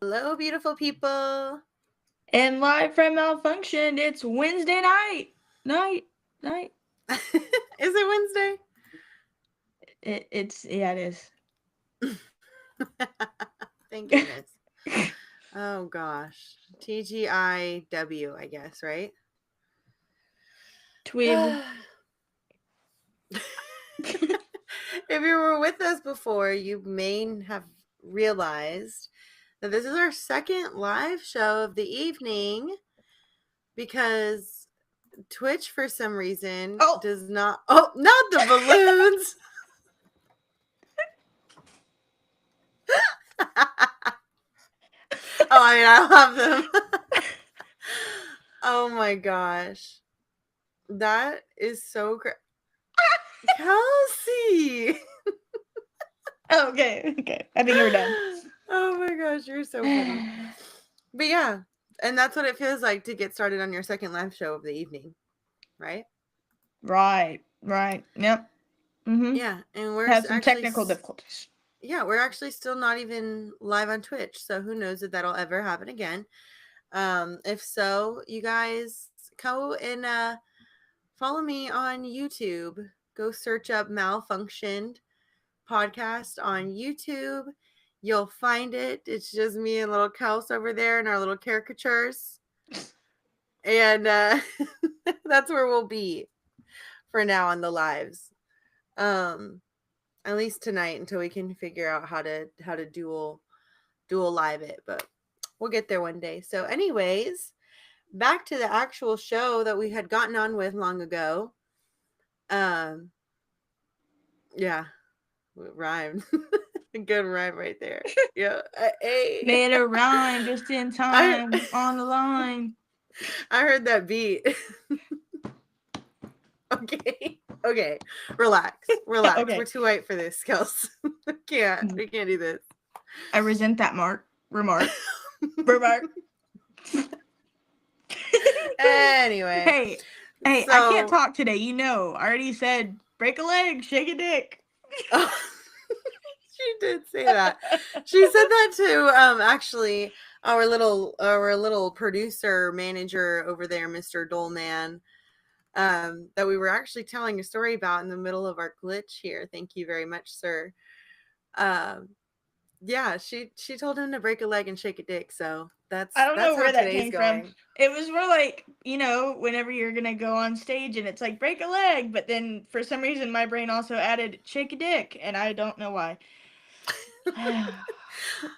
Hello, beautiful people. And live from MalFunctioned, it's Wednesday night. Night. Is it Wednesday? It is. Thank goodness. Oh gosh. TGIW, I guess, right? Twig. If you were with us before, you may have realized that this is our second live show of the evening because Twitch, for some reason, does not. Oh, not the balloons. I love them. Oh my gosh. That is so great. Kelsey! Okay. I think we're done. Oh my gosh, you're so funny. But yeah, and that's what it feels like to get started on your second live show of the evening, right? Right. Yep. Mm-hmm. Yeah, and we're Had some actually technical difficulties. Yeah, we're actually still not even live on Twitch, so who knows if that'll ever happen again. If so, you guys go and follow me on YouTube. Go search up MalFunctioned podcast on YouTube. You'll find it. It's just me and little Kels over there and our little caricatures. And that's where we'll be for now on the lives. At least tonight until we can figure out how to dual live it, but we'll get there one day. So anyways, back to the actual show that we had gotten on with long ago. Yeah, rhymed. Good rhyme right there. Yeah. Hey. Made a rhyme just in time on the line. I heard that beat. Okay. Relax. Okay. We're too white for this, Kels. We can't do this. I resent that remark. Anyway. Hey, I can't talk today. I already said break a leg, shake a dick. She did say that. She said that to actually our little producer manager over there, Mr. Doleman, that we were actually telling a story about in the middle of our glitch here. Thank you very much, sir. Yeah, she told him to break a leg and shake a dick. So that's know where that came from. It was more like, whenever you're gonna go on stage and it's like break a leg, but then for some reason my brain also added shake a dick, and I don't know why.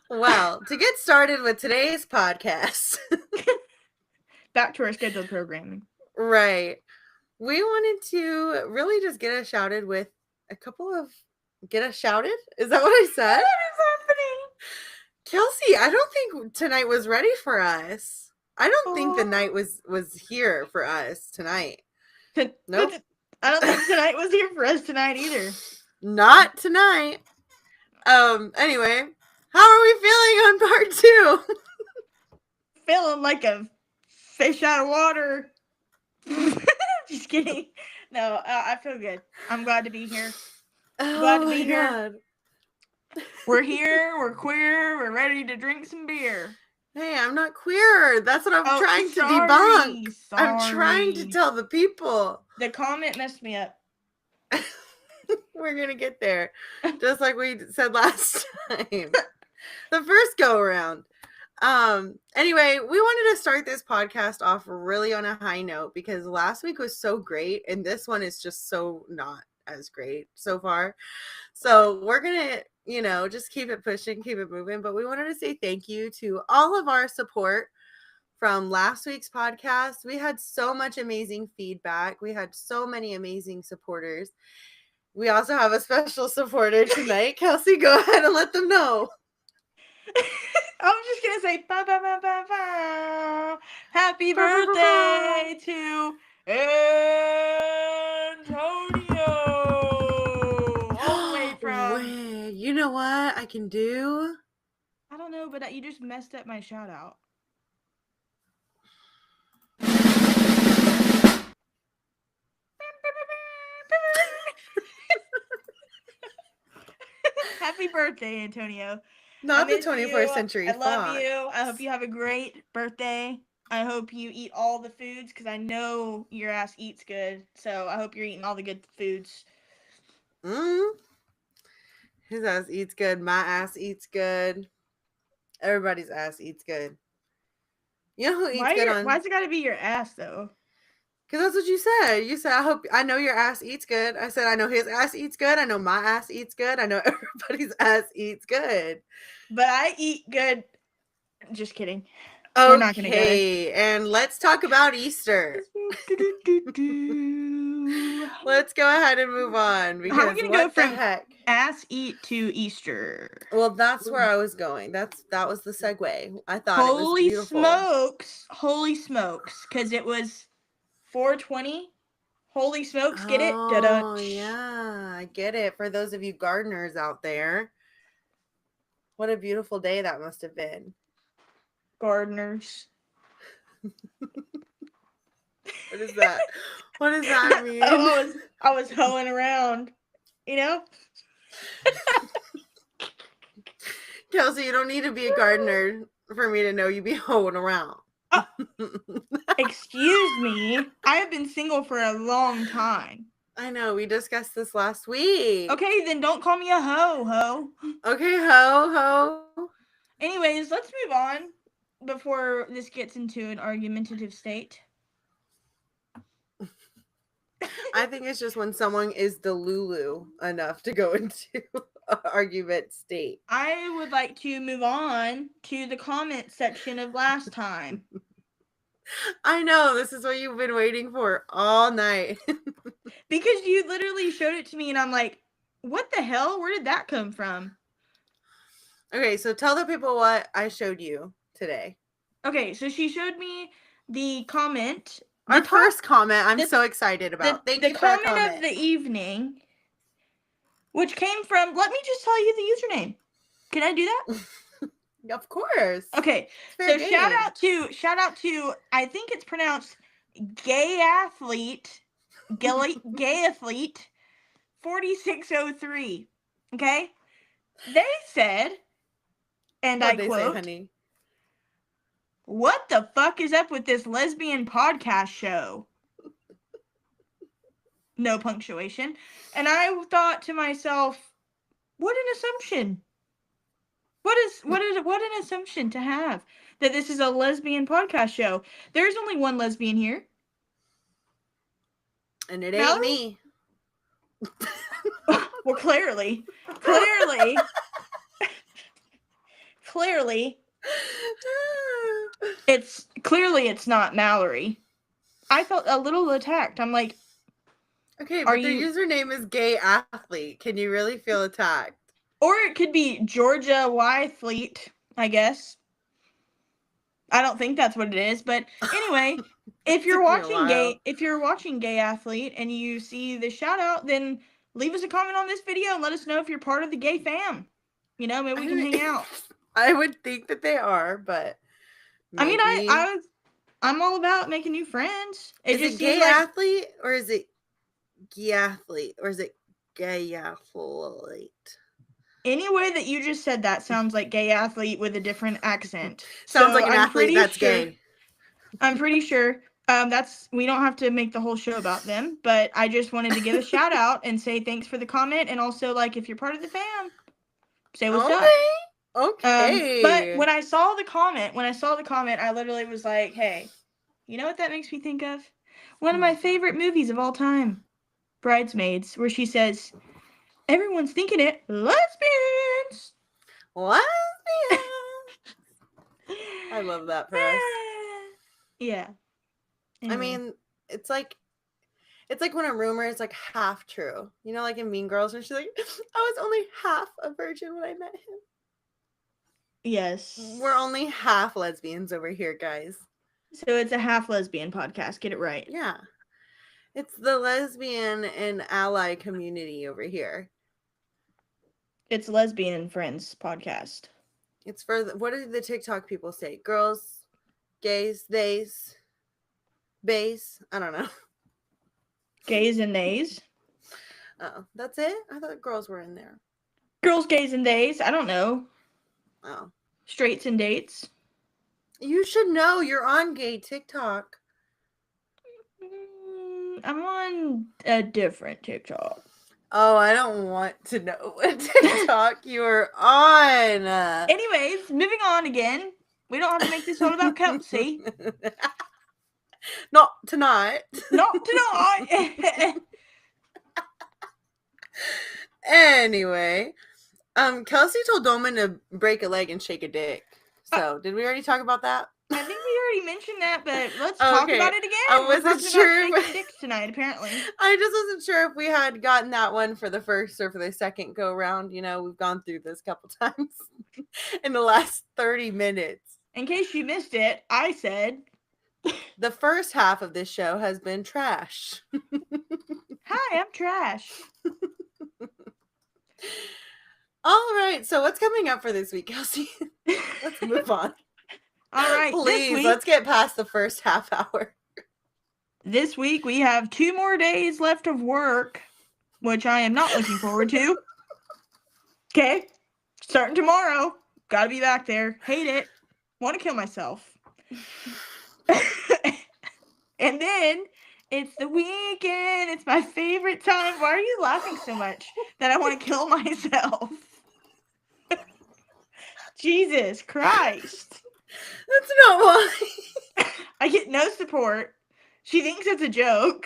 Well, to get started with today's podcast, back to our scheduled programming. Right. We wanted to really just get us shouted with a couple of get us shouted? Is that what I said? What is happening? Kelsey, I don't think tonight was ready for us. I don't think the night was here for us tonight. Nope. I don't think tonight was here for us tonight either. Not tonight. Anyway, how are we feeling on part 2? Feeling like a fish out of water. Just kidding. No, I feel good. I'm glad to be here. Glad to be here. We're here. We're queer. We're ready to drink some beer. Hey, I'm not queer. That's what I'm trying to debunk. Sorry. I'm trying to tell the people. The comment messed me up. We're going to get there. Just like we said last time. The first go around. Anyway, we wanted to start this podcast off really on a high note because last week was so great and this one is just so not as great so far. So we're going to, just keep it pushing, keep it moving. But we wanted to say thank you to all of our support from last week's podcast. We had so much amazing feedback. We had so many amazing supporters. We also have a special supporter tonight. Kelsey, go ahead and let them know. I was just going to say, happy birthday to Antonio. All the way from... Wait, you know what I can do? I don't know, but you just messed up my shout out. Happy birthday, Antonio. Not the 21st century I love font. you. I hope you have a great birthday. I hope you eat all the foods because I know your ass eats good. So I hope you're eating all the good foods. His ass eats good. My ass eats good. Everybody's ass eats good. You know who eats good on? Why's it gotta be your ass though? Because that's what you said. You said, I know your ass eats good. I said, I know his ass eats good. I know my ass eats good. I know everybody's ass eats good. But I eat good. Just kidding. Okay, we're not gonna go there. And let's talk about Easter. Let's go ahead and move on. Because how are we gonna go from heck? ass eat to Easter? Well, that's where I was going. That was the segue. I thought it was beautiful. Holy smokes, because it was 420. Holy smokes, get it? Oh, yeah, I get it. For those of you gardeners out there, what a beautiful day that must have been. Gardeners. What is that? What does that mean? I was hoeing around, you know? Kelsey, you don't need to be a gardener for me to know you be hoeing around. Excuse me. I have been single for a long time. I know. We discussed this last week. Okay, then don't call me a hoe. Okay, ho. Anyways, let's move on before this gets into an argumentative state. I think it's just when someone is delulu enough to go into an argument state. I would like to move on to the comment section of last time. I know, this is what you've been waiting for all night. Because you literally showed it to me and I'm like, what the hell? Where did that come from? Okay, so tell the people what I showed you today. Okay, so she showed me the comment. Our first comment I'm so excited about. Thank you for the comment of the evening, which came from, let me just tell you the username. Can I do that? Of course. Okay, so shout out to, I think it's pronounced gay athlete 4603. Okay? They said, and I quote, honey? what the fuck is up with this lesbian podcast show? No punctuation. And I thought to myself, what an assumption. What an assumption to have that this is a lesbian podcast show. There's only one lesbian here. And it ain't me. Well, clearly. It's not Mallory. I felt a little attacked. I'm like, okay, but their username is gay athlete. Can you really feel attacked? Or it could be Georgia Y Fleet, I guess. I don't think that's what it is, but anyway, if you're watching Gay Athlete and you see the shout out, then leave us a comment on this video and let us know if you're part of the gay fam. You know, maybe we can hang out. I would think that they are, but maybe. I mean, I'm all about making new friends. Is it gay athlete or is it gay athlete or is it gay athlete? Any way that you just said that sounds like gay athlete with a different accent. Sounds like an athlete that's gay. I'm pretty sure. We don't have to make the whole show about them, but I just wanted to give a shout out and say thanks for the comment, and also like if you're part of the fam, say what's up. Okay. But when I saw the comment, I literally was like, hey, you know what that makes me think of? One of my favorite movies of all time, Bridesmaids, where she says, everyone's thinking it, lesbians. I love that for us. Yeah. Anyway. I mean, it's like when a rumor is like half true. You know, like in Mean Girls, where she's like, I was only half a virgin when I met him. Yes. We're only half lesbians over here, guys. So it's a half lesbian podcast. Get it right. Yeah. It's the lesbian and ally community over here. It's Lesbian and Friends podcast. It's for what do the TikTok people say? Girls, gays, theys, bays. I don't know. Gays and theys. Oh, that's it? I thought girls were in there. Girls, gays, and theys. I don't know. Oh. Straights and dates. You should know. You're on gay TikTok. I'm on a different TikTok. Oh, I don't want to know what TikTok you're on. Anyways, moving on again. We don't have to make this all about Kelsey. Not tonight. Not tonight. Anyway, Kelsey told Dolman to break a leg and shake a dick. So, did we already talk about that? I think we already mentioned that, but let's talk about it again. I wasn't sure. We're shaking dicks tonight, apparently. I just wasn't sure if we had gotten that one for the first or for the second go round. You know, we've gone through this a couple times in the last 30 minutes. In case you missed it, I said the first half of this show has been trash. Hi, I'm trash. All right, so what's coming up for this week, Kelsey? Let's move on. All right, please, let's get past the first half hour. This week we have 2 more days left of work, which I am not looking forward to. Okay, starting tomorrow. Gotta be back there. Hate it. Want to kill myself. And then it's the weekend. It's my favorite time. Why are you laughing so much that I want to kill myself? Jesus Christ. That's not why. I get no support. She thinks it's a joke.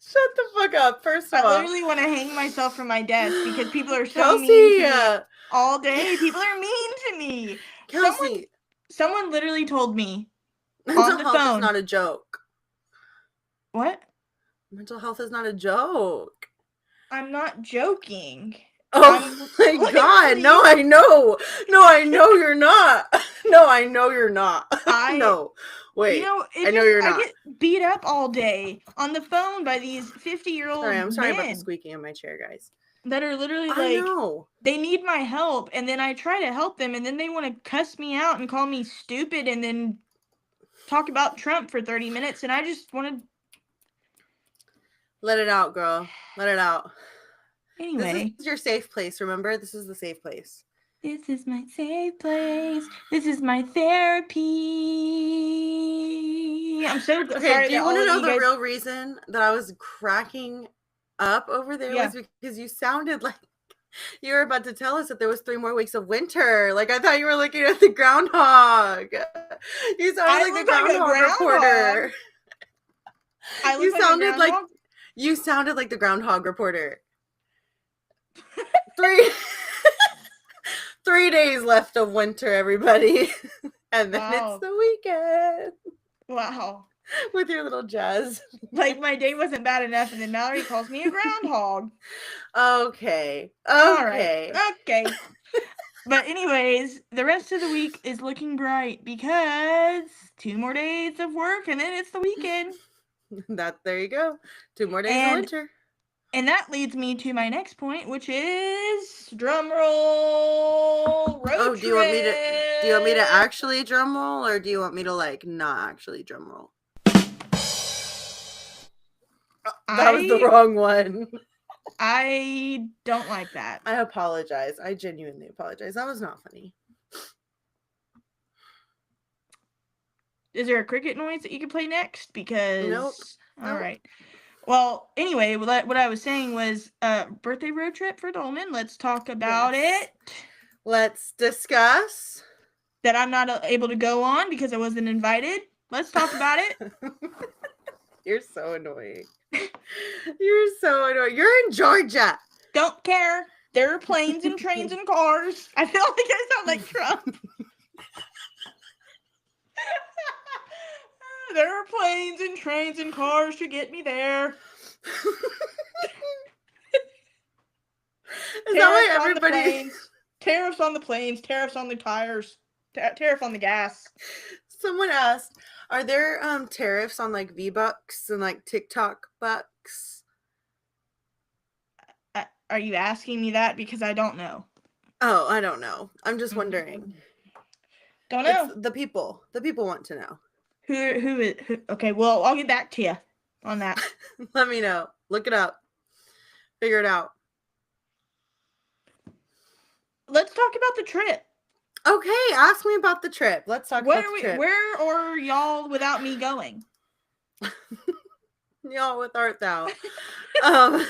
Shut the fuck up, first of all. I literally want to hang myself from my desk because people are so mean to me all day. People are mean to me. Kelsey. Someone literally told me mental on the health phone. Is not a joke. What? Mental health is not a joke. I'm not joking. Oh my God. No, I know. No, I know you're not. No, I know you're not. No. Wait. I know you're not. I get beat up all day on the phone by these 50-year-old men. I'm sorry about the squeaking in my chair, guys. That are literally they need my help, and then I try to help them, and then they want to cuss me out and call me stupid, and then talk about Trump for 30 minutes, and I just want to let it out, girl. Let it out. Anyway. This is your safe place, remember? This is the safe place. This is my safe place. This is my therapy. I'm so sorry. Do you want to know the real reason that I was cracking up over there was because you sounded like you were about to tell us that there was 3 more weeks of winter. Like, I thought you were looking at the groundhog. You sounded like the groundhog reporter. You sounded like the groundhog reporter. 3 days left of winter, everybody. And then it's the weekend. Wow. With your little jazz. Like, my day wasn't bad enough, and then Mallory calls me a groundhog. Okay. All right. Okay. But anyways, the rest of the week is looking bright because 2 more days of work, and then it's the weekend. There you go. 2 more days of winter. And that leads me to my next point, which is drum roll road trip. Do you want me to actually drum roll, or do you want me to not actually drum roll? That was the wrong one. I don't like that. I apologize. I genuinely apologize. That was not funny. Is there a cricket noise that you can play next? Because nope. All right. Well, anyway, what I was saying was birthday road trip for Dolman. Let's talk about it. Let's discuss. That I'm not able to go on because I wasn't invited. Let's talk about it. You're so annoying. You're so annoying. You're in Georgia. Don't care. There are planes and trains and cars. I feel like I sound like Trump. There are planes and trains and cars to get me there. Is that why everybody... Tariffs on the planes, tariffs on the tires, tariff on the gas. Someone asked, are there tariffs on V-Bucks and TikTok bucks? Are you asking me that? Because I don't know. Oh, I don't know. I'm just wondering. Don't know. The people want to know. Who? Okay, well, I'll get back to you on that. Let me know. Look it up. Figure it out. Let's talk about the trip. Okay, ask me about the trip. Let's talk about the trip. Where are y'all without me going? Y'all with art thou. um,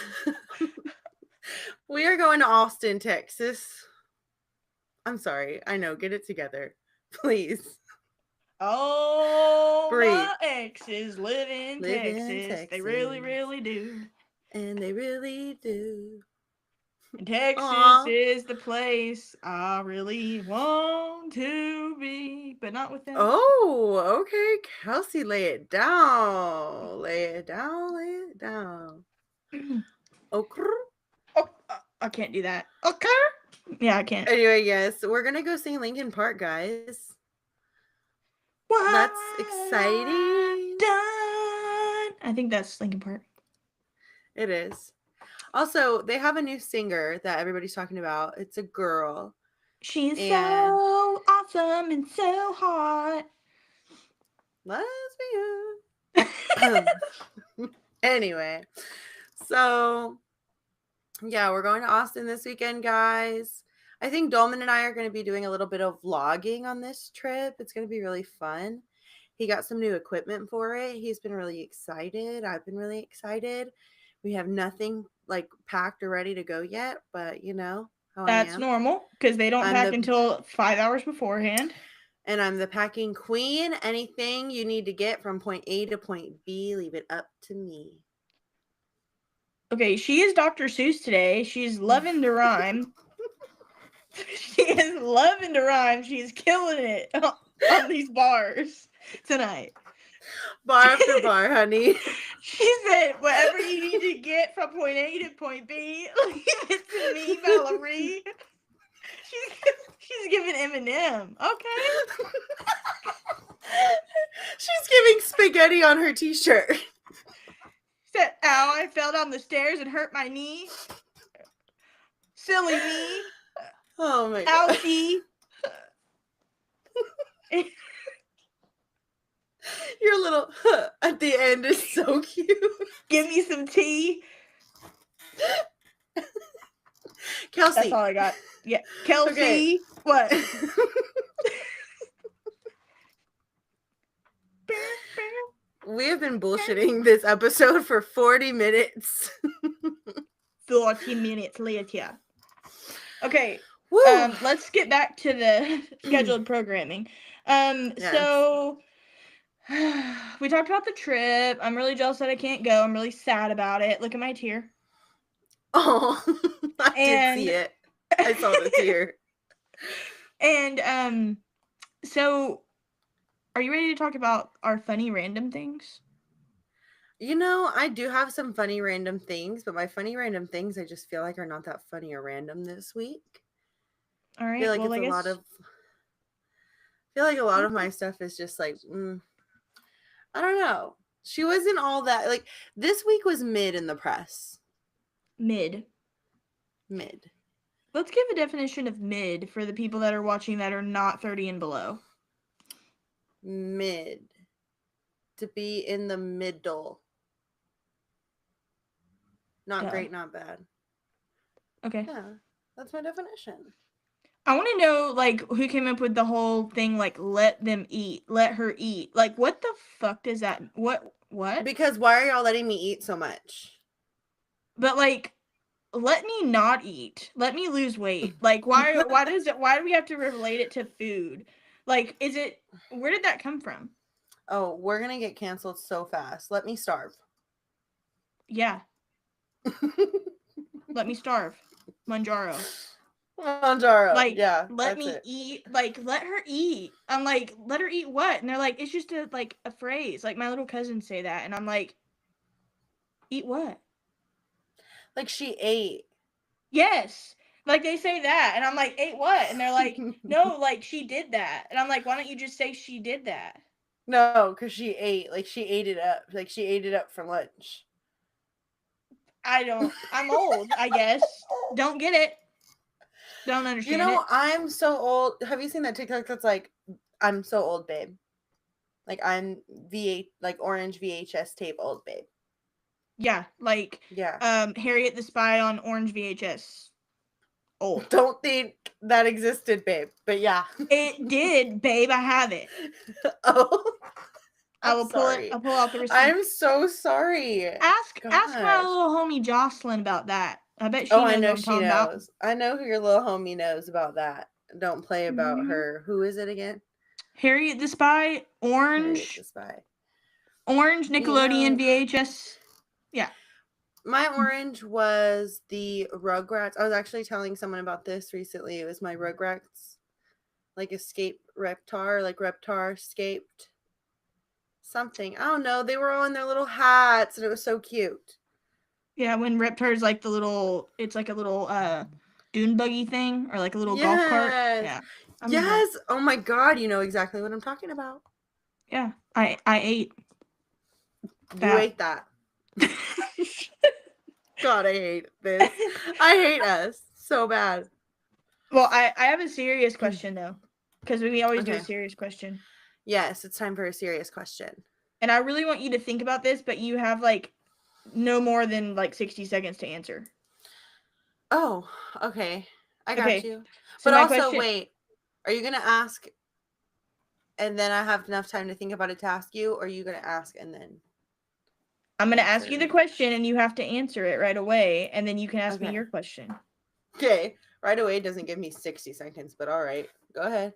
we are going to Austin, Texas. I'm sorry. I know. Get it together. Please. Oh, Breathe. my exes live in Texas. They really, really do. And they really do. And Texas is the place I really want to be, but not with them. Oh, okay. Kelsey, lay it down. Lay it down. Lay it down. Okay. Oh, I can't do that. Okay. Yeah, I can't. Anyway, yes, we're gonna go see Linkin Park, guys. What That's exciting. I think that's Linkin Park. It is. Also, they have a new singer that everybody's talking about. It's a girl. She's so awesome and so hot. LesBeHonest. Anyway, so yeah, we're going to Austin this weekend, guys. I think Dolman and I are going to be doing a little bit of vlogging on this trip. It's going to be really fun. He got some new equipment for it. He's been really excited. I've been really excited. We have nothing like packed or ready to go yet, but you know how That's I am. normal because they don't pack until 5 hours beforehand. And I'm the packing queen. Anything you need to get from point A to point B, leave it up to me. Okay, she is Dr. Seuss today. She's loving to rhyme. She is loving to rhyme. She's killing it on these bars tonight. Bar after bar, honey. She said, whatever you need to get from point A to point B, leave it to me, Valerie. She's giving Eminem. Okay. She's giving spaghetti on her t-shirt. She said, ow, I fell down the stairs and hurt my knee. Silly me. Oh my god. Ouchie. Your little at the end is so cute. Give me some tea. Kelsey. That's all I got. Yeah. Kelsey. Okay. What? We have been bullshitting this episode for 40 minutes. 40 minutes later. Okay. Woo. Let's get back to the scheduled programming. Yes. So we talked about the trip. I'm really jealous that I can't go. I'm really sad about it. Look at my tear. Oh, I did see it. I saw the tear. And so are you ready to talk about our funny random things? You know, I do have some funny random things, but my funny random things I just feel like are not that funny or random this week. All right. I feel like it's a lot of. I feel like a lot of my stuff is just like, I don't know. She wasn't all that like. This week was mid in the press. Mid. Let's give a definition of mid for the people that are watching that are not 30 and below. Mid. To be in the middle. Not great, not bad. Okay. Yeah, that's my definition. I want to know, like, who came up with the whole thing, like, let them eat, let her eat. Like, what the fuck does that, what? Because why are y'all letting me eat so much? But, like, let me not eat. Let me lose weight. Like, why do we have to relate it to food? Like, where did that come from? Oh, we're going to get canceled so fast. Let me starve. Yeah. Let me starve. Manjaro. Like, yeah. Let me eat. Like, let her eat. I'm like, let her eat what? And they're like, it's just a phrase. Like, my little cousins say that. And I'm like, eat what? Like, she ate. Yes. Like, they say that. And I'm like, ate what? And they're like, no, like, she did that. And I'm like, why don't you just say she did that? No, because she ate. Like, she ate it up. Like, she ate it up for lunch. I'm old, I guess. Don't get it. Don't understand it. You know, I'm so old. Have you seen that TikTok that's like, I'm so old, babe? Like, I'm orange VHS tape old, babe. Yeah, like, yeah. Harriet the Spy on orange VHS. old. Don't think that existed, babe. But yeah. It did, babe. I have it. Oh. I will pull sorry. it. I'll pull out the receipt. I'm so sorry. Ask my little homie Jocelyn about that. I bet she knows I know what I'm she talking knows. about. I know who your little homie knows about that. Don't play about her. Who is it again? Harriet the Spy, Orange. Harriet the Spy. Orange, Nickelodeon, VHS. Yeah. My orange was the Rugrats. I was actually telling someone about this recently. It was my Rugrats, like escape Reptar, like Reptar escaped something. I don't know. They were all in their little hats, and it was so cute. Yeah, when Reptar's like the little, it's like a little dune buggy thing, or like a little golf cart. Yeah. Yes. Oh my God, you know exactly what I'm talking about. Yeah, I ate. You ate that. God, I hate this. I hate us so bad. Well, I have a serious question though, because we always do a serious question. Yes, it's time for a serious question. And I really want you to think about this, but you have like no more than like 60 seconds to answer. Oh, okay. I got you. So but also, wait, are you going to ask and then I have enough time to think about it to ask you, or are you going to ask and then? I'm going to ask you the question and you have to answer it right away, and then you can ask me your question. Okay. Right away doesn't give me 60 seconds, but all right. Go ahead.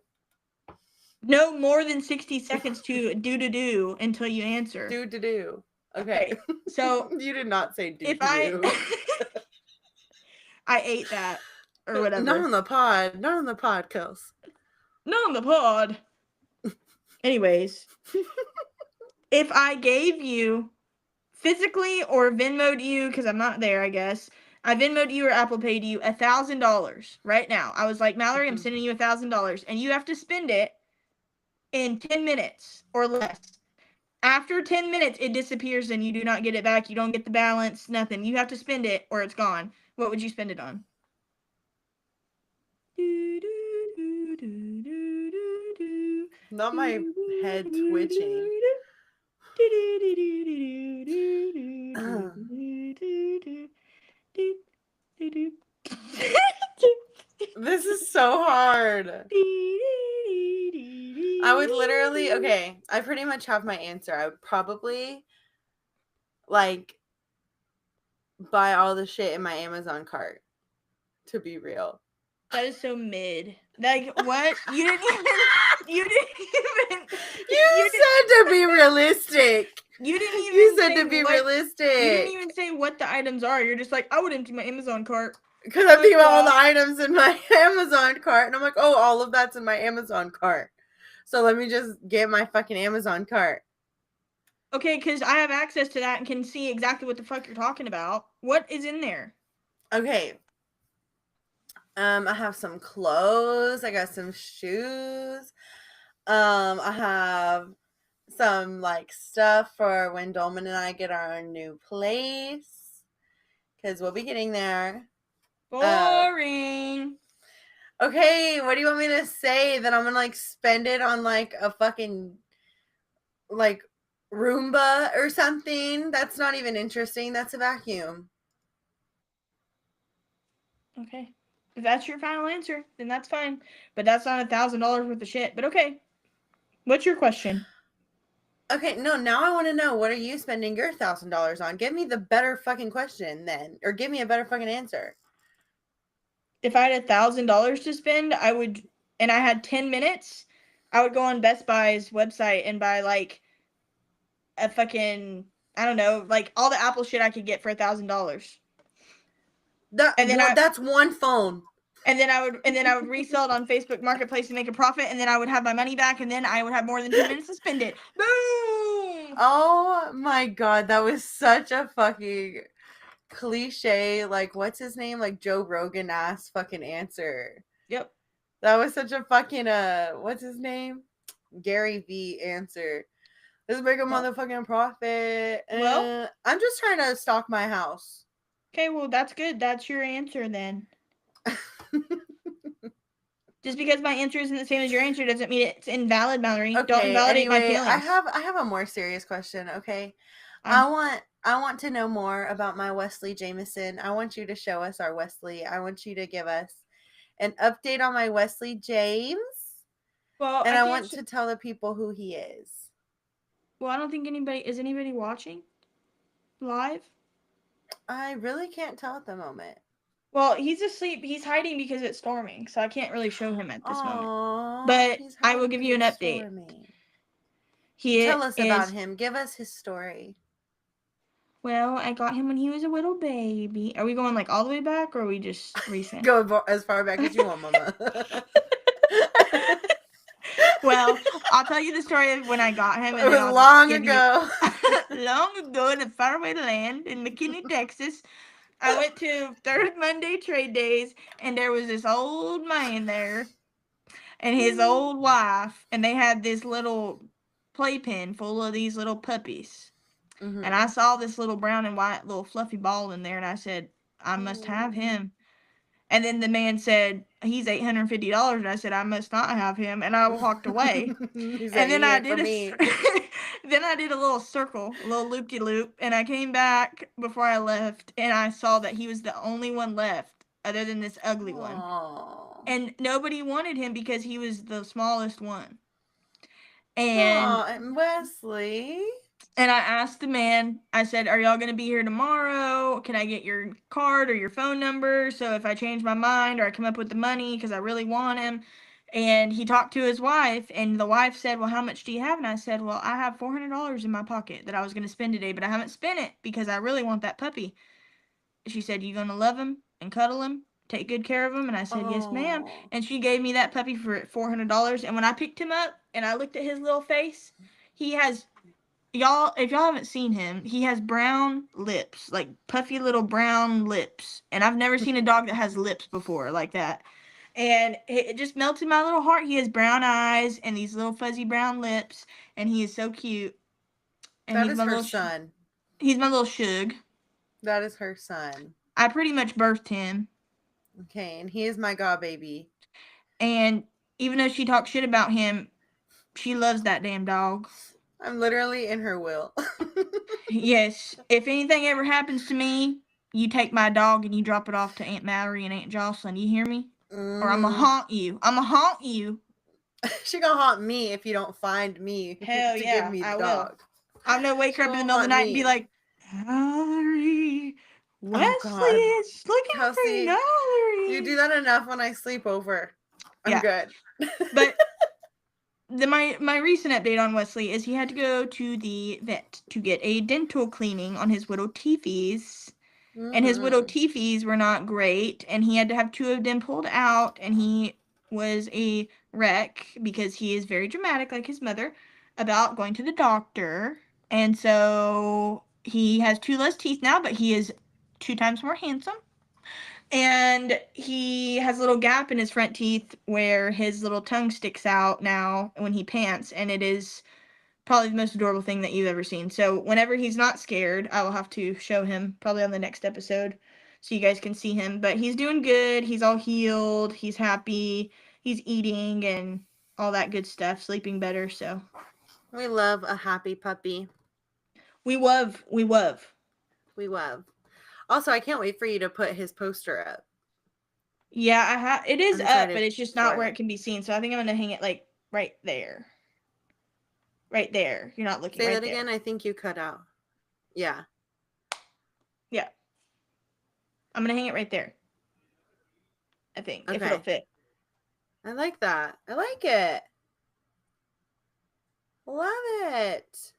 No more than 60 seconds to do until you answer. Do. Okay. So you did not say do. I ate that or whatever. Not on the pod. Not on the pod, Kels. Not on the pod. Anyways, if I gave you physically or Venmo'd you, because I'm not there, I guess. I Venmo'd you or Apple Paid you $1,000 right now. I was like, Mallory, I'm sending you $1,000, and you have to spend it in 10 minutes or less. After 10 minutes, it disappears and you do not get it back. You don't get the balance, nothing. You have to spend it or it's gone. What would you spend it on? Not my head twitching. This is so hard. I would literally, okay, I pretty much have my answer. I would probably, like, buy all the shit in my Amazon cart, to be real. That is so mid. Like, what? You didn't even, You said to be realistic. You didn't even You said to be realistic. You didn't even say what the items are. You're just like, I would empty my Amazon cart. Because I'm thinking about all the items in my Amazon cart, and I'm like, oh, all of that's in my Amazon cart. So let me just get my fucking Amazon cart. Okay, because I have access to that and can see exactly what the fuck you're talking about. What is in there? Okay. I have some clothes. I got some shoes. I have some like stuff for when Dolman and I get our new place, because we'll be getting there. Boring. Okay, what do you want me to say? That I'm gonna like spend it on like a fucking like Roomba or something? That's not even interesting. That's a vacuum. Okay. If that's your final answer, then that's fine. But that's not $1,000 worth of shit. But okay. What's your question? Okay, no, now I want to know, what are you spending your $1,000 on? Give me the better fucking question then. Or give me a better fucking answer. If I had $1,000 to spend, I would, and I had 10 minutes, I would go on Best Buy's website and buy like a fucking, I don't know, like all the Apple shit I could get for $1,000. That's one phone. And then I would resell it on Facebook Marketplace and make a profit, and then I would have my money back, and then I would have more than 10 minutes to spend it. Boom! Oh my God, that was such a fucking cliche, like, what's his name? Like Joe Rogan ass fucking answer. Yep. That was such a fucking what's his name? Gary V answer. Let's make a motherfucking profit. Well, I'm just trying to stock my house. Okay, well that's good. That's your answer then. Just because my answer isn't the same as your answer doesn't mean it's invalid, Mallory. Okay, don't invalidate my feelings. I have a more serious question, okay? I want to know more about my Wesley Jameson. I want you to show us our Wesley. I want you to give us an update on my Wesley James. Well, and I want to tell the people who he is. Well, I don't think anybody watching live? I really can't tell at the moment. Well, he's asleep. He's hiding because it's storming, so I can't really show him at this moment. But I will give you an update. Tell us about him. Give us his story. Well, I got him when he was a little baby. Are we going like all the way back, or are we just recent? Go as far back as you want, Mama. Well, I'll tell you the story of when I got him. It was long ago. Long ago in a faraway land in McKinney, Texas. I went to Third Monday Trade Days, and there was this old man there and his old wife, and they had this little playpen full of these little puppies. Mm-hmm. And I saw this little brown and white little fluffy ball in there, and I said, I must have him. And then the man said, he's $850, and I said, I must not have him, and I walked away. And then I did then I did a little circle, a little loop-de-loop, and I came back before I left, and I saw that he was the only one left other than this ugly one. And nobody wanted him because he was the smallest one. And Wesley. And I asked the man, I said, are y'all going to be here tomorrow? Can I get your card or your phone number? So if I change my mind or I come up with the money because I really want him. And he talked to his wife, and the wife said, well, how much do you have? And I said, well, I have $400 in my pocket that I was going to spend today, but I haven't spent it because I really want that puppy. She said, you going to love him and cuddle him, take good care of him? And I said, yes, ma'am. And she gave me that puppy for $400. And when I picked him up and I looked at his little face, he has... Y'all, if y'all haven't seen him, he has brown lips, like puffy little brown lips. And I've never seen a dog that has lips before like that. And it just melted my little heart. He has brown eyes and these little fuzzy brown lips. And he is so cute. And that is her son. He's my little shug. That is her son. I pretty much birthed him. Okay, and he is my god baby. And even though she talks shit about him, she loves that damn dog. I'm literally in her will. Yes. If anything ever happens to me, you take my dog and you drop it off to Aunt Mallory and Aunt Jocelyn. You hear me? Or I'm going to haunt you. I'm going to haunt you. She going to haunt me if you don't find me Hell to yeah, give me the I dog. Will. I'm going to wake her up in the middle of the night and be like, Mallory, Wesley is looking for Mallory. You do that enough when I sleep over. I'm good. But... My recent update on Wesley is he had to go to the vet to get a dental cleaning on his little teethies. Mm-hmm. And his little teethies were not great, and he had to have 2 of them pulled out, and he was a wreck because he is very dramatic like his mother about going to the doctor. And so he has 2 less teeth now, but he is 2 times more handsome. And he has a little gap in his front teeth where his little tongue sticks out now when he pants, and it is probably the most adorable thing that you've ever seen. So whenever he's not scared, I will have to show him probably on the next episode so you guys can see him. But he's doing good. He's all healed. He's happy. He's eating and all that good stuff, sleeping better. So we love a happy puppy. We love. Also, I can't wait for you to put his poster up. Yeah, it is up, but it's just not where it can be seen. So I think I'm going to hang it like right there. Right there. You're not looking right there. Say that again. I think you cut out. Yeah. Yeah. I'm going to hang it right there. I think. Okay. If it'll fit. I like that. I like it. Love it.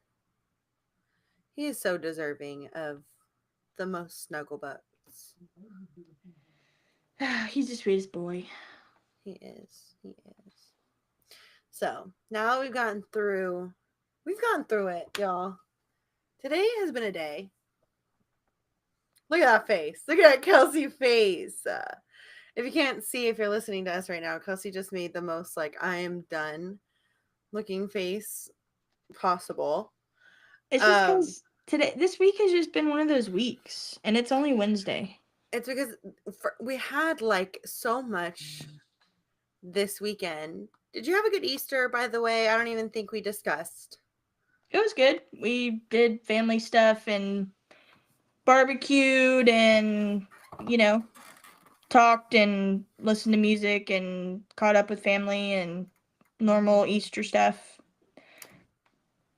He is so deserving of the most snuggle butts. He's the sweetest boy. He is. So now we've gone through it, y'all. Today has been a day. Look at that face. Look at that Kelsey face. If you can't see, if you're listening to us right now, Kelsey just made the most like I am done looking face possible. It's just because this week has just been one of those weeks, and it's only Wednesday. It's because we had like so much this weekend. Did you have a good Easter, by the way? I don't even think we discussed. It was good. We did family stuff and barbecued and, talked and listened to music and caught up with family and normal Easter stuff.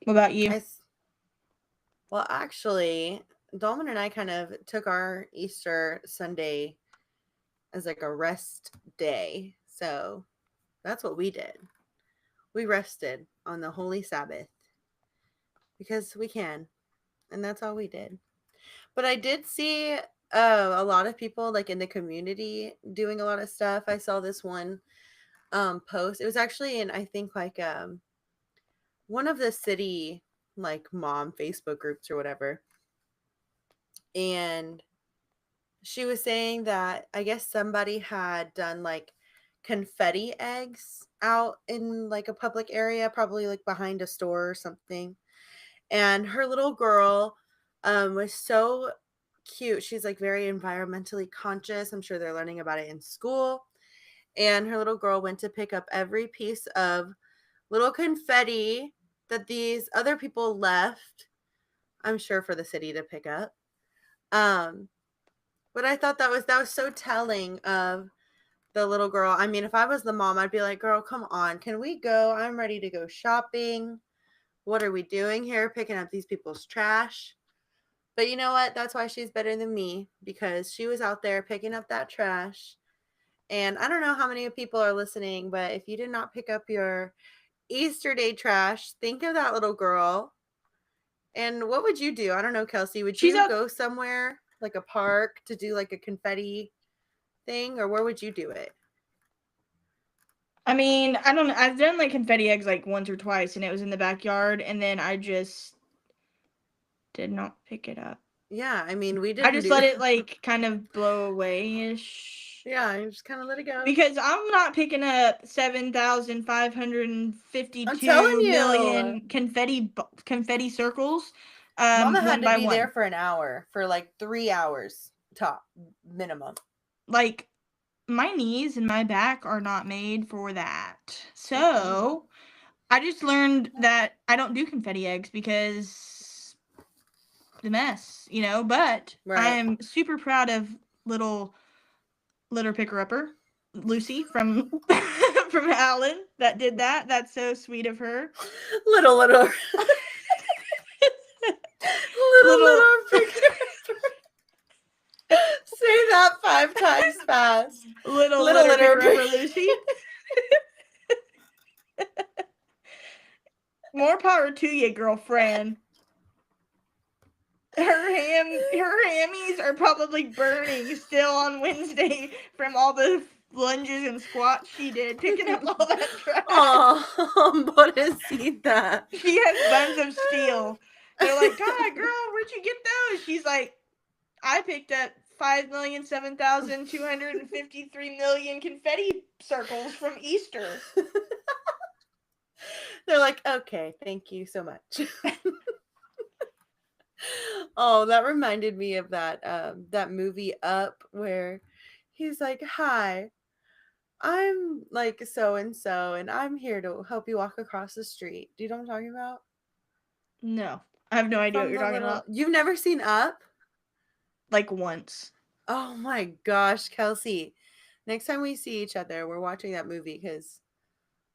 What about you? Well, actually, Dolman and I kind of took our Easter Sunday as like a rest day. So that's what we did. We rested on the Holy Sabbath because we can. And that's all we did. But I did see a lot of people like in the community doing a lot of stuff. I saw this one post. It was actually in, I think, like one of the city like mom Facebook groups or whatever. And she was saying that I guess somebody had done like confetti eggs out in like a public area, probably like behind a store or something. And her little girl was so cute. She's like very environmentally conscious. I'm sure they're learning about it in school. And her little girl went to pick up every piece of little confetti that these other people left, I'm sure for the city to pick up. But I thought that was so telling of the little girl. I mean, if I was the mom, I'd be like, "Girl, come on. Can we go? I'm ready to go shopping. What are we doing here picking up these people's trash?" But you know what? That's why she's better than me, because she was out there picking up that trash. And I don't know how many people are listening, but if you did not pick up your Easter day trash, think of that little girl. And what would you do? I don't know, Kelsey. Would you go somewhere like a park to do like a confetti thing, or where would you do it? I mean, I don't know. I've done like confetti eggs like once or twice, and it was in the backyard, and then I just did not pick it up. Yeah, I mean, we didn't. I just let it like kind of blow away ish. Yeah, I just kind of let it go. Because I'm not picking up 7,552 million confetti circles. Mama had one to by be one. there for an hour, for like 3 hours top minimum. Like, my knees and my back are not made for that. So I just learned that I don't do confetti eggs because the mess, you know. But Right. I'm super proud of little litter picker upper Lucy from from Alan that did that. That's so sweet of her. Little little picker. Say that 5 times fast. Little picker upper Lucy. More power to you, girlfriend. Her hammies are probably burning still on Wednesday from all the lunges and squats she did picking up all that trash. Oh, pobrecita. She has buns of steel. They're like, God, girl, where'd you get those? She's like, I picked up 5,007,253 confetti circles from Easter. They're like, okay, thank you so much. Oh, that reminded me of that movie Up, where he's like, "Hi, I'm like so and so, and I'm here to help you walk across the street." Do you know what I'm talking about? No, I have no idea what you're talking about. You've never seen Up? Like once. Oh my gosh, Kelsey. Next time we see each other, we're watching that movie because,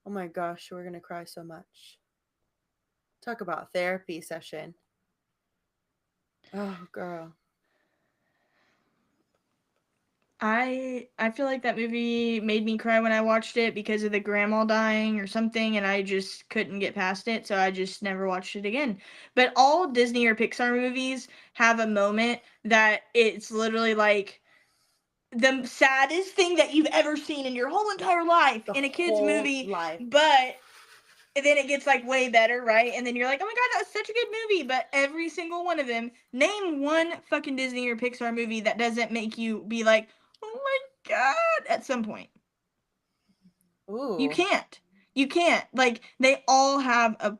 oh my gosh, we're gonna cry so much. Talk about therapy session. Oh, girl. I feel like that movie made me cry when I watched it because of the grandma dying or something, and I just couldn't get past it, so I just never watched it again. But all Disney or Pixar movies have a moment that it's literally like the saddest thing that you've ever seen in your whole entire life in a kid's movie, but then it gets like way better, right? And then you're like, oh my god, that was such a good movie. But every single one of them, name one fucking Disney or Pixar movie that doesn't make you be like, oh my god, at some point. Ooh. You can't. Like, they all have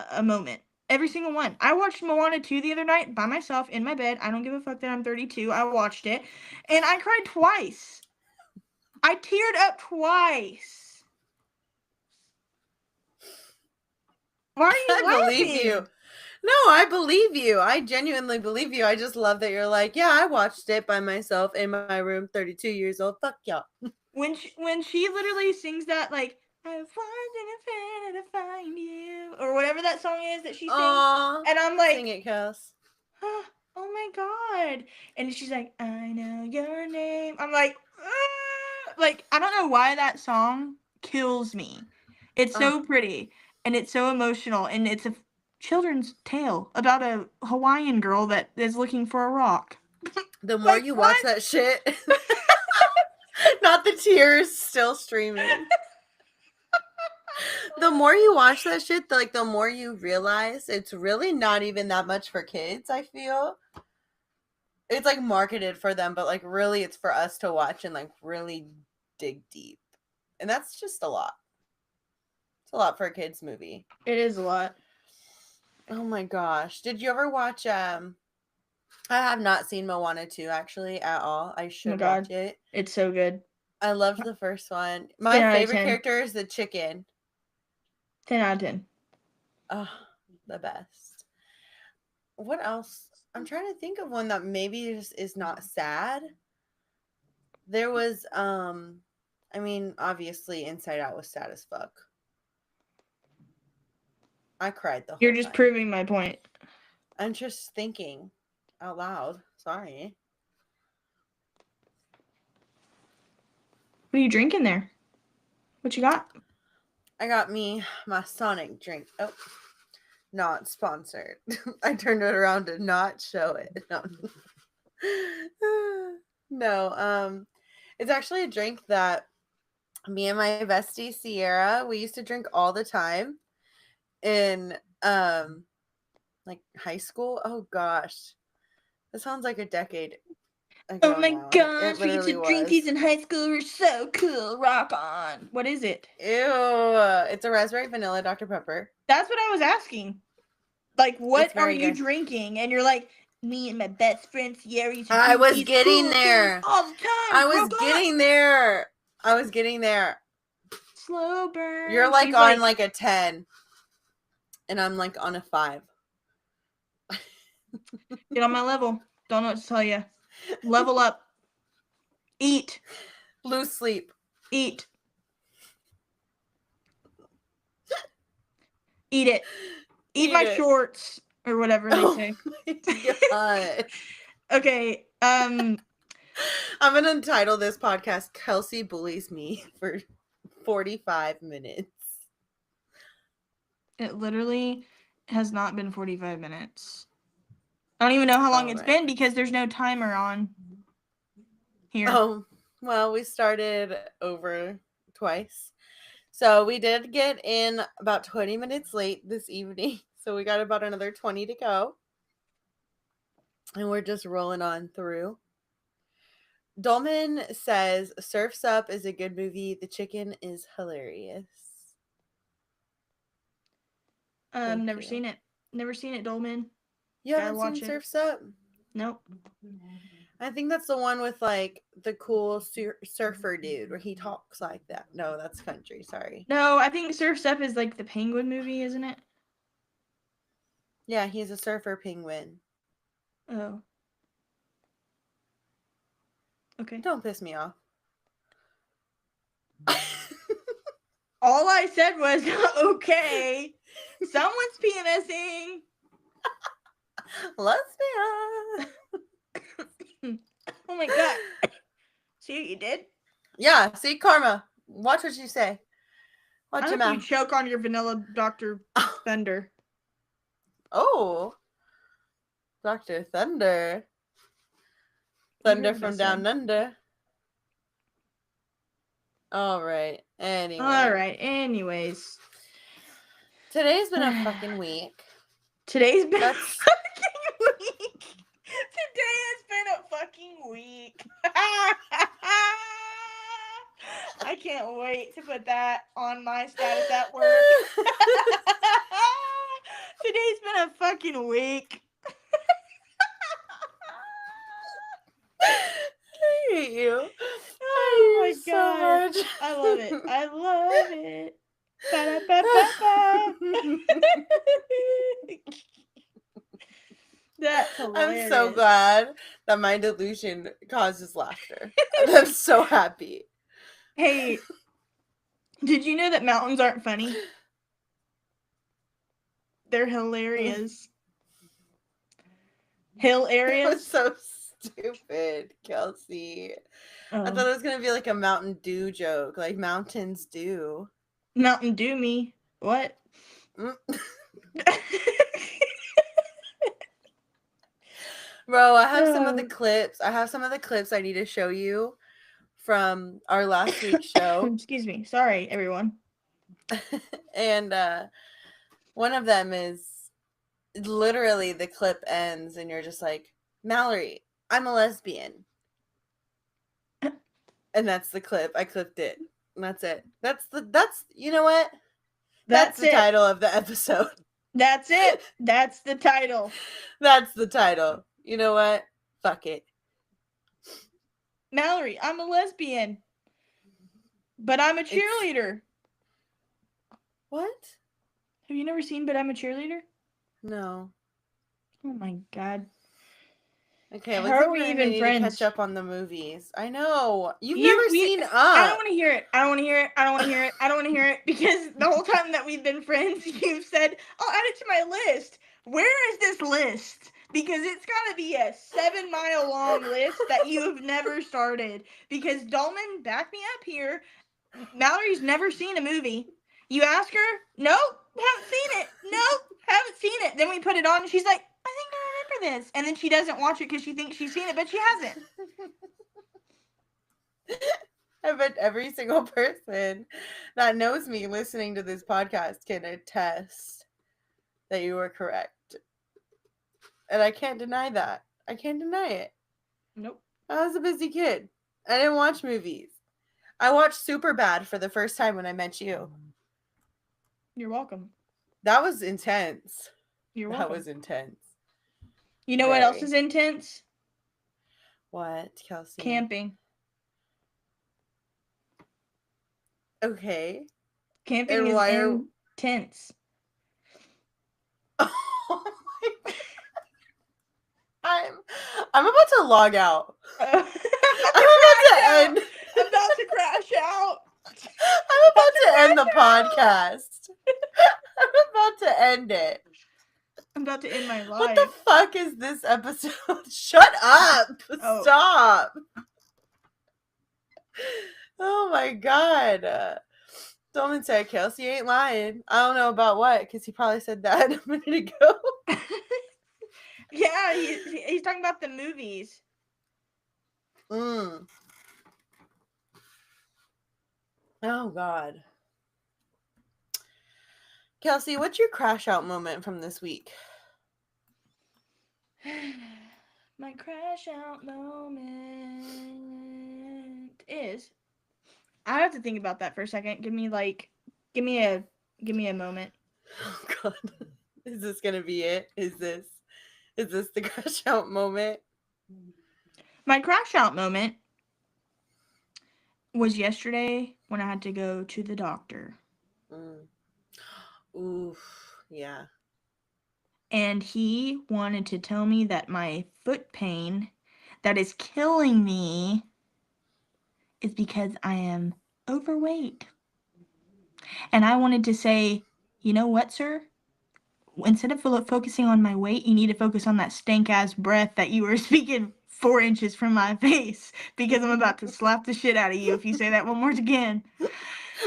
a moment. Every single one. I watched Moana 2 the other night by myself in my bed. I don't give a fuck that I'm 32. I watched it. And I cried twice. I teared up twice. Why are you laughing? I believe you. No, I believe you. I genuinely believe you. I just love that you're like, yeah, I watched it by myself in my room, 32 years old. Fuck y'all. When she literally sings that, like, I was wondering if to find you, or whatever that song is that she sings, and I'm like, sing it, Kels. oh my god, and she's like, I know your name. I'm like, I don't know why that song kills me. It's so pretty and it's so emotional, and it's a children's tale about a Hawaiian girl that is looking for a rock. The more you watch that shit, not the tears still streaming. The more you watch that shit, the more you realize it's really not even that much for kids, I feel. It's like marketed for them, but like really it's for us to watch and like really dig deep. And that's just a lot. It's a lot for a kids movie. It is a lot. Oh my gosh. Did you ever watch I have not seen Moana 2 actually at all. I should watch it. It's so good. I loved the first one. My favorite character is the chicken. 10 out of 10. Oh, the best. What else? I'm trying to think of one that maybe just is not sad. There was I mean, obviously Inside Out was sad as fuck. I cried the whole time. You're just proving my point. I'm just thinking out loud. Sorry. What are you drinking there? What you got? I got me my Sonic drink. Oh, not sponsored. I turned it around to not show it. No. It's actually a drink that me and my bestie Sierra, we used to drink all the time in like high school. Oh gosh. That sounds like a decade ago. Oh my gosh, we used to drink these in high school. We're so cool. Rock on. What is it? Ew. It's a raspberry vanilla Dr. Pepper. That's what I was asking. Like, what are you drinking? And you're like, me and my best friend Sierra used to drink I was getting there all the time. I was getting there. I was getting there. Slow burn. You're like on like a 10. And I'm like on a 5. Get on my level. Don't know what to tell you. Level up. Eat. Lose sleep. Eat. Eat it. Eat my shorts. Or whatever they say. God. Okay. I'm going to title this podcast Kelsey Bullies Me for 45 minutes. It literally has not been 45 minutes. I don't even know how long it's been because there's no timer on here. Oh, well, we started over twice. So we did get in about 20 minutes late this evening. So we got about another 20 to go. And we're just rolling on through. Dolman says, Surf's Up is a good movie. The chicken is hilarious. Never seen it. Never seen it, Dolman. You haven't seen Surf's Up? Nope. I think that's the one with like the cool surfer dude where he talks like that. No, that's country. Sorry. No, I think Surf's Up is like the penguin movie, isn't it? Yeah, he's a surfer penguin. Oh. Okay. Don't piss me off. All I said was, okay. Someone's PMSing. LesBeHonest. Oh my god. See what you did? Yeah, see, Karma. Watch what you say. Watch your mouth. You choke on your vanilla Dr. Thunder. Oh. Dr. Thunder. Thunder from down under. All right. Anyways. Today's been a fucking week. Today's been a fucking week. Today has been a fucking week. I can't wait to put that on my status at work. Today's been a fucking week. I hate you. Oh my so god. much. I love it. I love it. Ba-da-ba-ba-ba. That's hilarious. I'm so glad that my delusion causes laughter. I'm so happy. Hey, did you know that mountains aren't funny? They're hilarious. Hill It areas? was so stupid, Kelsey. I thought it was going to be like a Mountain Dew joke, like Mountains Dew. Mountain Dew me. What? Bro, I have some of the clips. I need to show you from our last week's show. Excuse me. Sorry, everyone. And one of them is literally the clip ends and you're just like, Mallory, I'm a lesbian. And that's the clip. I clipped it. And that's it. That's you know what? That's the title of the episode. That's it. That's the title. That's the title. You know what? Fuck it. Mallory, I'm a lesbian. But I'm a cheerleader. What? Have you never seen But I'm a Cheerleader? No. Oh my god. Okay, how are we even friends? To catch up on the movies. I know. You've never seen Up. I don't want to hear it. I don't want to hear it. I don't want to hear it. I don't want to hear it because the whole time that we've been friends, you've said, I'll add it to my list. Where is this list? Because it's got to be a 7-mile long list that you have never started. Because Dolman, back me up here. Mallory's never seen a movie. You ask her, nope, haven't seen it. Nope, haven't seen it. Then we put it on and she's like, I think I remember this. And then she doesn't watch it because she thinks she's seen it, but she hasn't. I bet every single person that knows me listening to this podcast can attest that you were correct. And I can't deny that. I can't deny it. Nope. I was a busy kid. I didn't watch movies. I watched Superbad for the first time when I met you. You're welcome. That was intense. You're welcome. That was intense. You know what else is intense? What, Kelsey? Camping. Okay. Camping is intense. Oh my God. I'm about to log out. I'm about to end. I'm about to crash out. I'm about to end the podcast. I'm about to end it. I'm about to end my life. What the fuck is this episode? Shut up. Oh. Stop. Oh my God. Dolman said Kelsey ain't lying. I don't know about what, because he probably said that a minute ago. Yeah, he's talking about the movies. Oh God. Kelsey, what's your crash out moment from this week? My crash out moment is, I have to think about that for a second. Give me a moment. Oh God. Is this gonna be it? Is this the crash out moment? My crash out moment was yesterday when I had to go to the doctor. Oof, yeah. And he wanted to tell me that my foot pain that is killing me is because I am overweight. And I wanted to say, you know what, sir? Instead of focusing on my weight, you need to focus on that stank-ass breath that you were speaking 4 inches from my face, because I'm about to slap the shit out of you if you say that one more again. I'm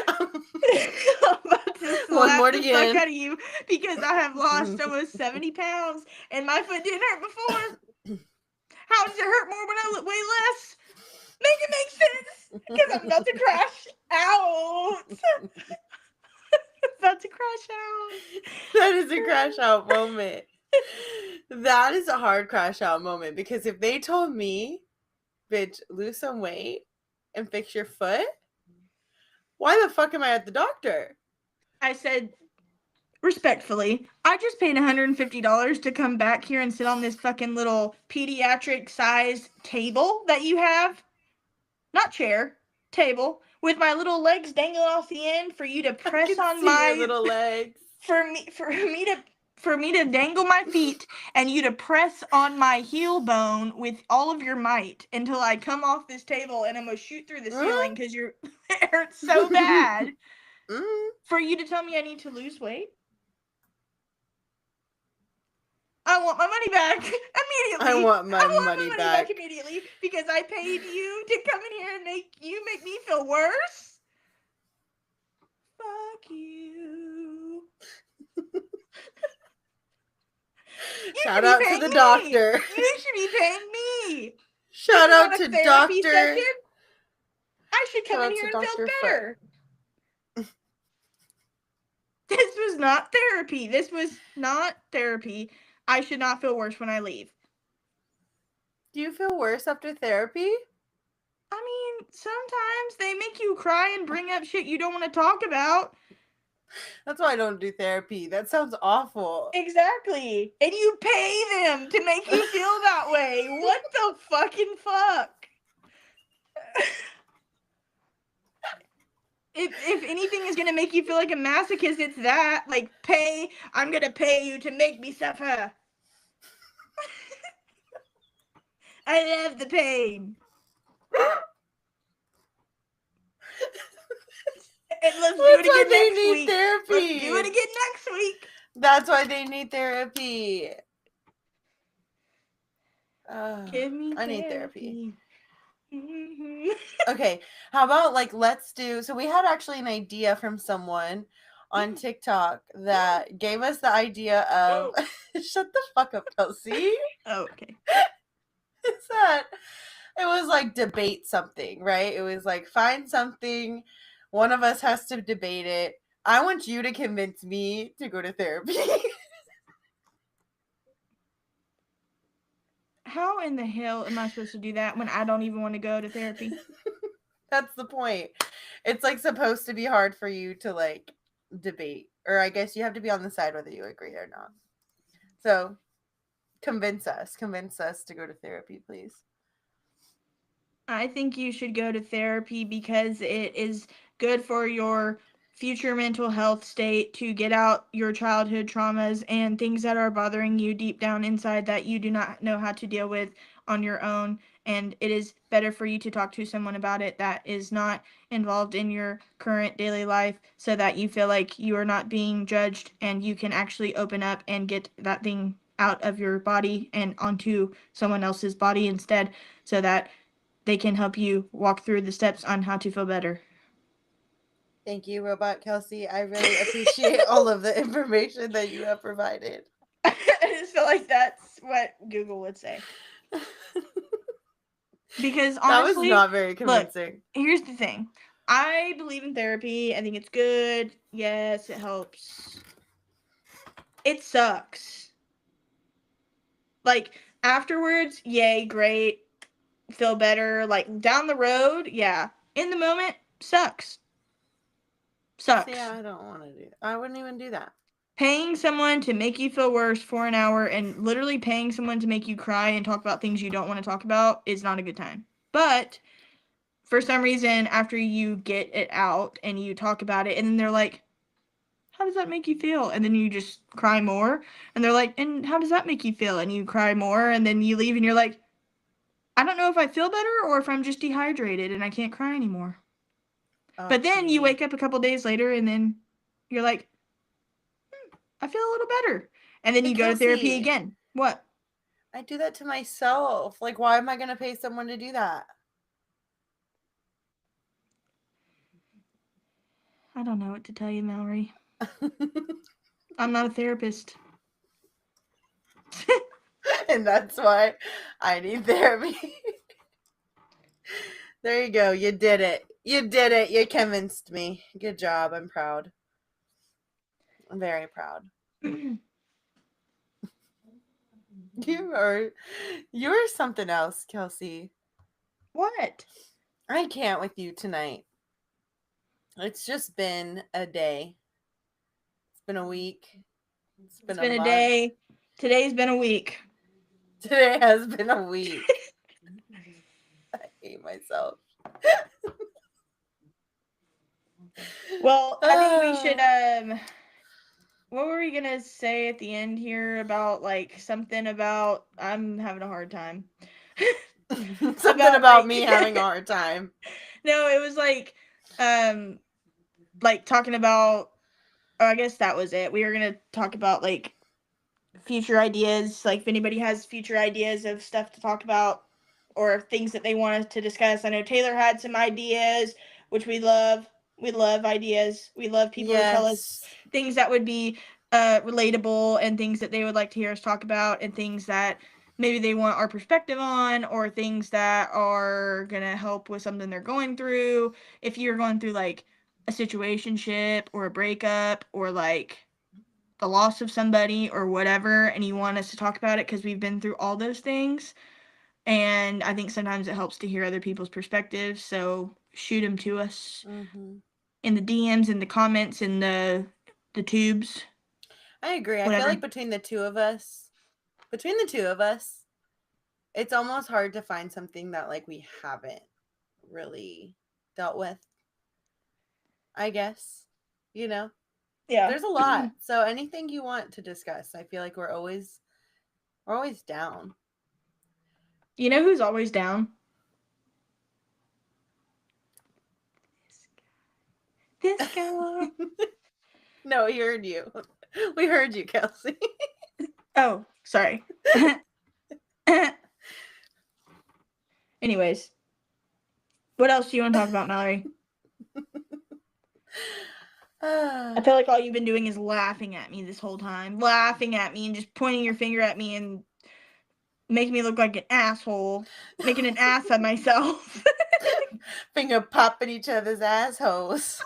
about to slap the fuck out of you because I have lost almost 70 pounds and my foot didn't hurt before. How does it hurt more when I weigh less? Make it make sense, because I'm about to crash out. About to crash out. That is a crash out moment. That is a hard crash out moment, because if they told me, bitch, lose some weight and fix your foot, why the fuck am I at the doctor? I said, respectfully, I just paid $150 to come back here and sit on this fucking little pediatric sized table that you have. Not chair, table, with my little legs dangling off the end for you to press on my little legs. for for me to dangle my feet and you to press on my heel bone with all of your might until I come off this table and I'm going to shoot through the ceiling because it hurts so bad. For you to tell me I need to lose weight? I want my money back immediately. I want my money back immediately because I paid you to come in here and make me feel worse. Fuck you. Shout out to the doctor. You should be paying me. Shout out to Doctor. Session. I should come in here and feel better. This was not therapy. I should not feel worse when I leave. Do you feel worse after therapy? I mean, sometimes they make you cry and bring up shit you don't want to talk about. That's why I don't do therapy. That sounds awful. Exactly. And you pay them to make you feel that way. What the fucking fuck? If anything is going to make you feel like a masochist, it's that. Like, I'm going to pay you to make me suffer. I love the pain. And let's do it again next week. Therapy. Let's do it again next week. That's why they need therapy. Give me I need therapy. Mm-hmm. Okay, how about let's do, so we had actually an idea from someone on TikTok that gave us the idea of shut the fuck up, Kelsey. Oh, okay. It's that it was debate something, right? It was find something, one of us has to debate it. I want you to convince me to go to therapy. How in the hell am I supposed to do that when I don't even want to go to therapy? That's the point. It's supposed to be hard for you to debate, or I guess you have to be on the side whether you agree or not. So convince us to go to therapy, please. I think you should go to therapy because it is good for your future mental health state to get out your childhood traumas and things that are bothering you deep down inside that you do not know how to deal with on your own. And it is better for you to talk to someone about it that is not involved in your current daily life so that you feel like you are not being judged and you can actually open up and get that thing out of your body and onto someone else's body instead so that they can help you walk through the steps on how to feel better. Thank you, Robot Kelsey. I really appreciate all of the information that you have provided. I just feel like that's what Google would say. Because honestly, that was not very convincing. Look, here's the thing. I believe in therapy. I think it's good. Yes, it helps. It sucks. Afterwards, yay, great. Feel better. Down the road, yeah. In the moment, sucks. Yeah, I don't want to do that. I wouldn't even do that. Paying someone to make you feel worse for an hour and literally paying someone to make you cry and talk about things you don't want to talk about is not a good time. But for some reason, after you get it out and you talk about it, and then they're like, how does that make you feel? And then you just cry more. And they're like, and how does that make you feel? And you cry more. And then you leave and you're like, I don't know if I feel better or if I'm just dehydrated and I can't cry anymore. Oh, but then you wake up a couple days later and then you're like, I feel a little better. And then you go to therapy again. What? I do that to myself. Why am I going to pay someone to do that? I don't know what to tell you, Mallory. I'm not a therapist. And that's why I need therapy. There you go. You did it. You convinced me. Good job. I'm proud. I'm very proud. You're something else, Kelsey. What? I can't with you tonight. It's just been a day. It's been a week. It's been a day. Today's been a week. Today has been a week. I hate myself. Well, I think we should what were we gonna say at the end here about like something about I'm having a hard time. Something about me having a hard time. No, it was like talking about, oh, I guess that was it. We were gonna talk about like future ideas, like if anybody has future ideas of stuff to talk about or things that they want us to discuss. I know Taylor had some ideas, which we love. We love ideas. We love people to tell us things that would be relatable and things that they would like to hear us talk about and things that maybe they want our perspective on or things that are going to help with something they're going through. If you're going through like a situationship or a breakup or like the loss of somebody or whatever and you want us to talk about it because we've been through all those things, and I think sometimes it helps to hear other people's perspectives, so shoot them to us in the DMs, in the comments, in the tubes. I agree. Whatever. I feel like between the two of us, it's almost hard to find something that like we haven't really dealt with. I guess, yeah. There's a lot. So anything you want to discuss, I feel like we're always down. You know who's always down? This guy. No, we heard you. We heard you, Kelsey. Oh, sorry. Anyways, what else do you want to talk about, Mallory? I feel like all you've been doing is laughing at me this whole time. Laughing at me and just pointing your finger at me and making me look like an asshole. Making an ass of myself. Finger popping each other's assholes.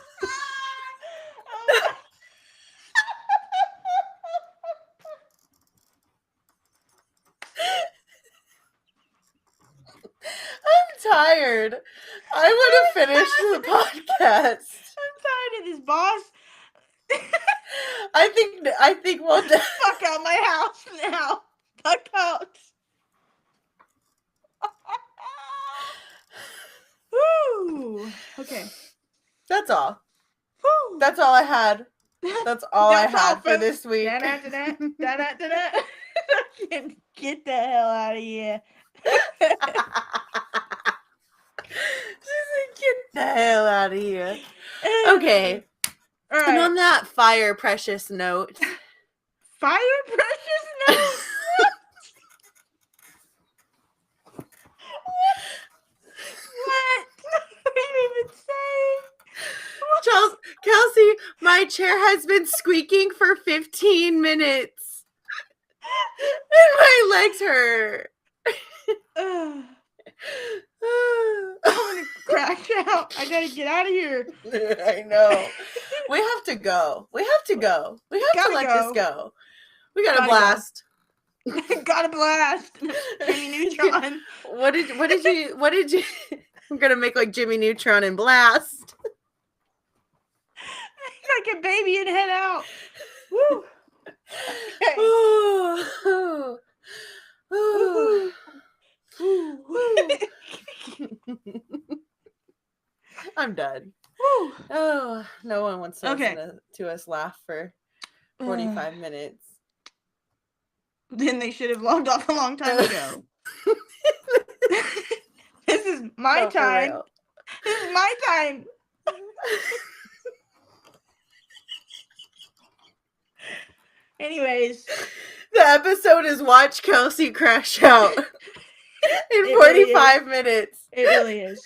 I'm tired. I want to finish the podcast. I'm tired of this, boss. I think we'll fuck out my house now. Fuck out. Woo. Okay. That's all. Woo. That's all I had. That's all I had for this week. Get the hell out of here. Get the hell out of here. Okay. All right. And on that fire precious note. Fire precious note? What? What are you even saying? Kelsey, my chair has been squeaking for 15 minutes. And my legs hurt. I'm gonna crash out. I gotta get out of here. I know. We have to go. We have to let this go. We gotta blast. Gotta blast. Jimmy Neutron. What did you I'm gonna make like Jimmy Neutron and blast. Like a baby and head out. Woo. Okay. Ooh. Ooh. Ooh. I'm done. Woo. Oh, no one wants to listen to us laugh for 45 minutes. Then they should have logged off a long time ago. This is my time. This is my time. Anyways. The episode is watch Kelsey crash out in 45 minutes. It really is.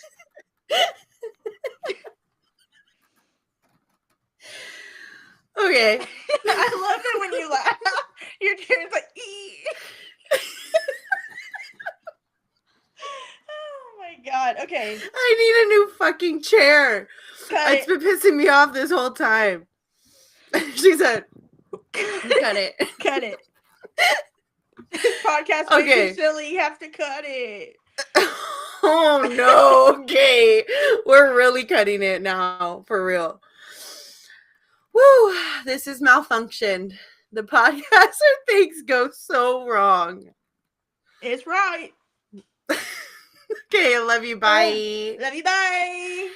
Okay. I love it when you laugh. Your chair's like, ee. Oh my god. Okay. I need a new fucking chair. It's been pissing me off this whole time. She said, cut it. Cut it. This podcast makes you silly. You have to cut it. Oh no. Okay. We're really cutting it now. For real. Woo. This is MalFunctioned. The podcast where things go so wrong. It's right. Okay. Love you. Bye. Love you. Bye.